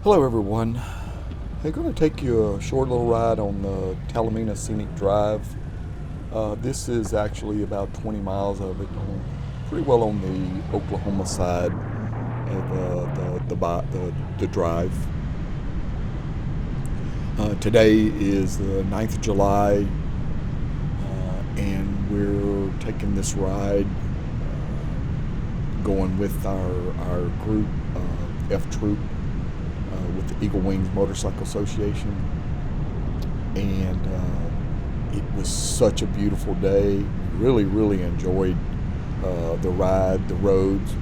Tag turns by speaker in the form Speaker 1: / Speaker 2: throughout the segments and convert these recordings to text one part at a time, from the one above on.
Speaker 1: Hello everyone. I'm going to take you a short little ride on the Talimena Scenic Drive. This is actually about 20 miles of it, pretty well on the Oklahoma side of the drive. Today is the 9th of July, and we're taking this ride going with our group, F Troop, with the Eagle Wings Motorcycle Association, and it was such a beautiful day. Really enjoyed the ride, the roads.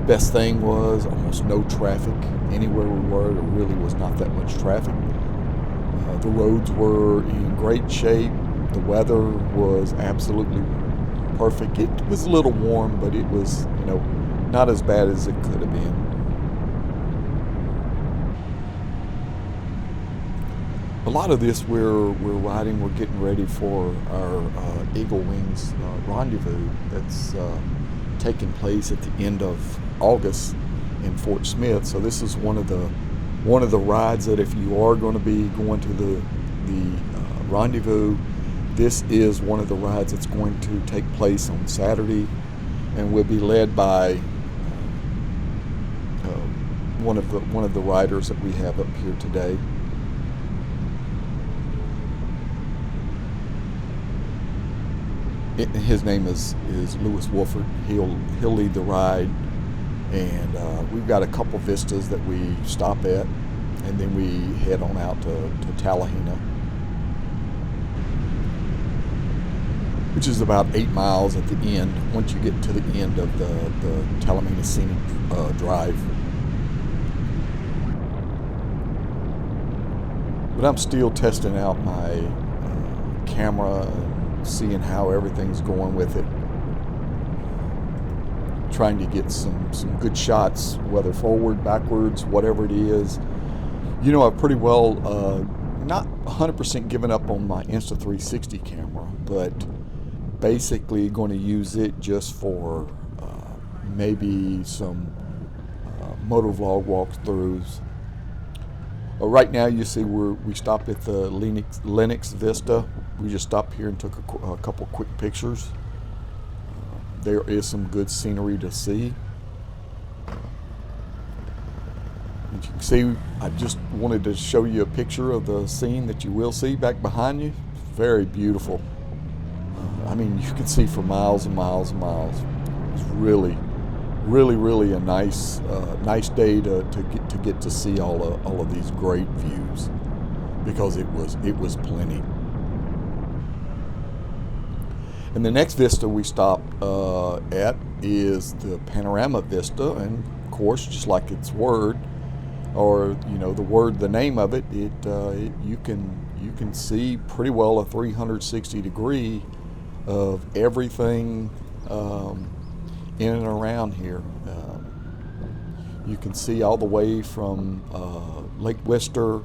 Speaker 1: Best thing was almost no traffic anywhere we were. There really was not that much traffic. The roads were in great shape. The weather was absolutely perfect. It was a little warm, but it was, not as bad as it could have been. A lot of this we're riding, we're getting ready for our Eagle Wings Rendezvous that's taking place at the end of August in Fort Smith. So this is one of the rides that if you are going to be going to the rendezvous, this is one of the rides that's going to take place on Saturday, and will be led by one of the riders that we have up here today. His name is Lewis Wolford. He'll lead the ride, and we've got a couple vistas that we stop at, and then we head on out to Talimena, which is about 8 miles at the end. Once you get to the end of the Talimena Scenic Drive. But I'm still testing out my camera, seeing how everything's going with it, trying to get some good shots, whether forward, backwards, whatever it is. I've pretty well not 100% given up on my Insta360 camera, but basically going to use it just for maybe some motovlog walkthroughs. Right now, you see we stopped at the Lennox Vista. We just stopped here and took a couple quick pictures. There is some good scenery to see. As you can see, I just wanted to show you a picture of the scene that you will see back behind you. Very beautiful. You can see for miles and miles and miles. It's really a nice day to get to see all of these great views, because it was plenty. And the next vista we stop at is the Panorama Vista, and of course, just like its word, or the name of it, you can see pretty well a 360 degree of everything in and around here. You can see all the way from Lake Wister,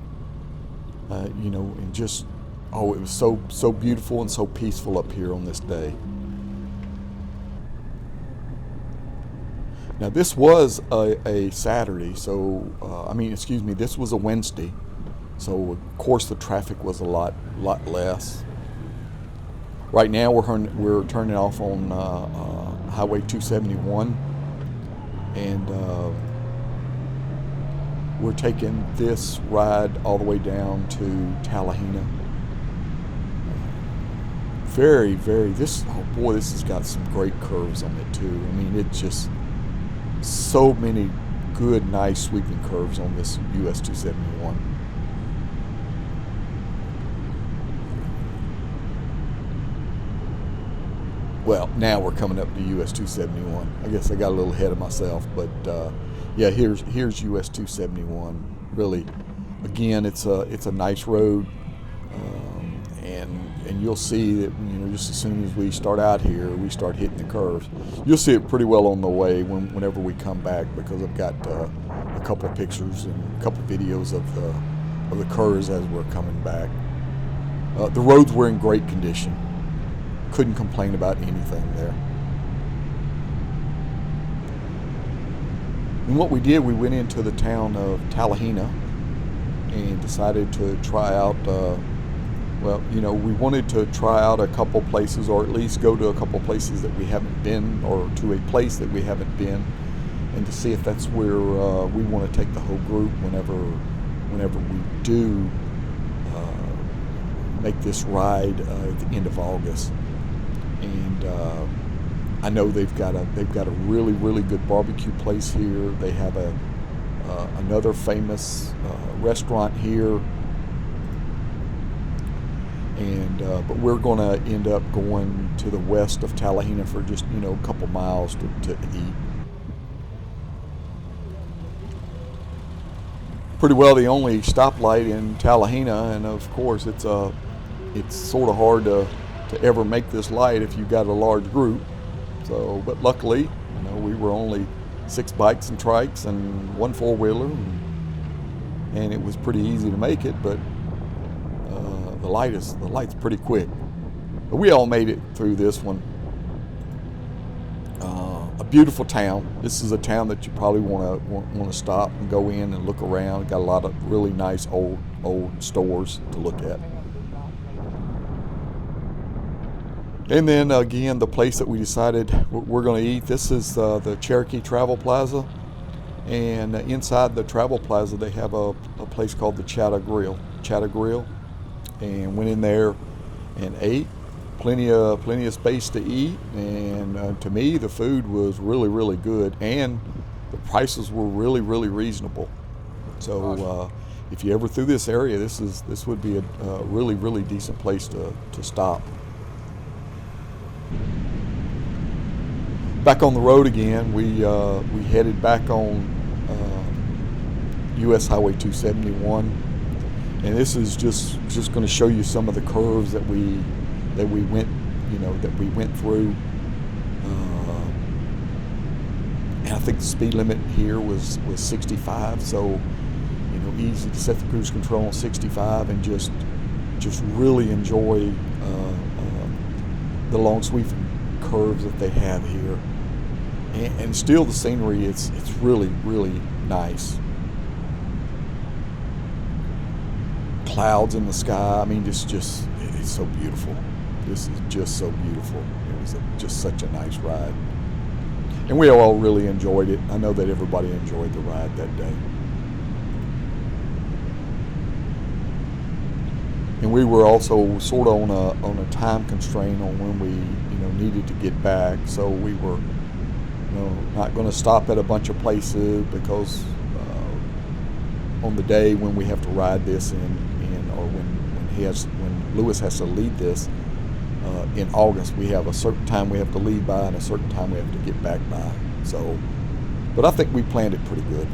Speaker 1: and just, it was so beautiful and so peaceful up here on this day. Now this was a Saturday, so this was a Wednesday, so of course the traffic was a lot less. Right now we're turning off on Highway 271, and we're taking this ride all the way down to Talimena. This has got some great curves on it too. It's just so many good, nice sweeping curves on this US 271. Well, now we're coming up to US 271. I guess I got a little ahead of myself, but here's US 271. Really, again, it's a nice road, and you'll see that just as soon as we start out here, we start hitting the curves. You'll see it pretty well on the way whenever we come back, because I've got a couple of pictures and a couple of videos of the curves as we're coming back. The roads were in great condition. Couldn't complain about anything there. And what we did, we went into the town of Talimena and decided to try out, well, you know, we wanted to try out a couple places, or at least go to a couple places that we haven't been, or to a place that we haven't been, and to see if that's where we want to take the whole group whenever we do make this ride at the end of August. And I know they've got a really good barbecue place here. They have another famous restaurant here, and but we're going to end up going to the west of Talimena for just, you know, a couple miles to eat. Pretty well the only stoplight in Talimena, and of course it's sort of hard to ever make this light if you've got a large group. So, but luckily, you know, we were only 6 bikes and trikes and 1 4-wheeler, and it was pretty easy to make it. But the light's pretty quick. But we all made it through this one. A beautiful town. This is a town that you probably want to stop and go in and look around. Got a lot of really nice old stores to look at. And then again, the place that we decided we're going to eat, this is the Cherokee Travel Plaza. And inside the Travel Plaza, they have a place called the Chatter Grill. And went in there and ate. Plenty of space to eat. And to me, the food was really good. And the prices were really reasonable. So if you ever through this area, this would be a really decent place to stop. Back on the road again, we headed back on US Highway 271, and this is just going to show you some of the curves that we went through. And I think the speed limit here was 65, so, you know, easy to set the cruise control on 65 and just really enjoy the long sweeping curves that they have here, and still the scenery, it's really nice. Clouds in the sky, I mean, it's so beautiful. This is just so beautiful. It was just such a nice ride, and we all really enjoyed it. I know that everybody enjoyed the ride that day. And we were also sort of on a time constraint on when we, you know, needed to get back. So we were, you know, not going to stop at a bunch of places, because on the day when we have to ride this or when Lewis has to lead this in August, we have a certain time we have to leave by and a certain time we have to get back by. So, but I think we planned it pretty good.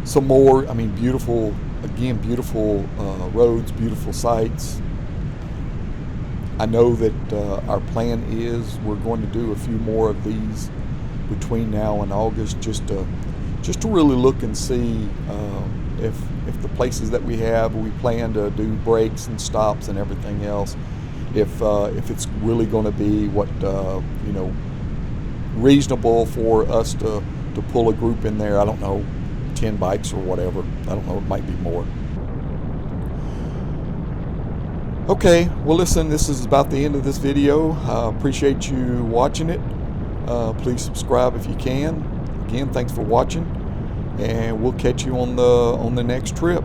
Speaker 1: Some more, I mean, beautiful roads, beautiful sights. I know that our plan is we're going to do a few more of these between now and August, just to really look and see if the places that we plan to do breaks and stops and everything else, if it's really going to be what you know, reasonable for us to pull a group in there. I don't know, 10 bikes or whatever. I don't know, it might be more. Okay, well listen, this is about the end of this video. Appreciate you watching it. Please subscribe if you can. Again, thanks for watching, and we'll catch you on the next trip.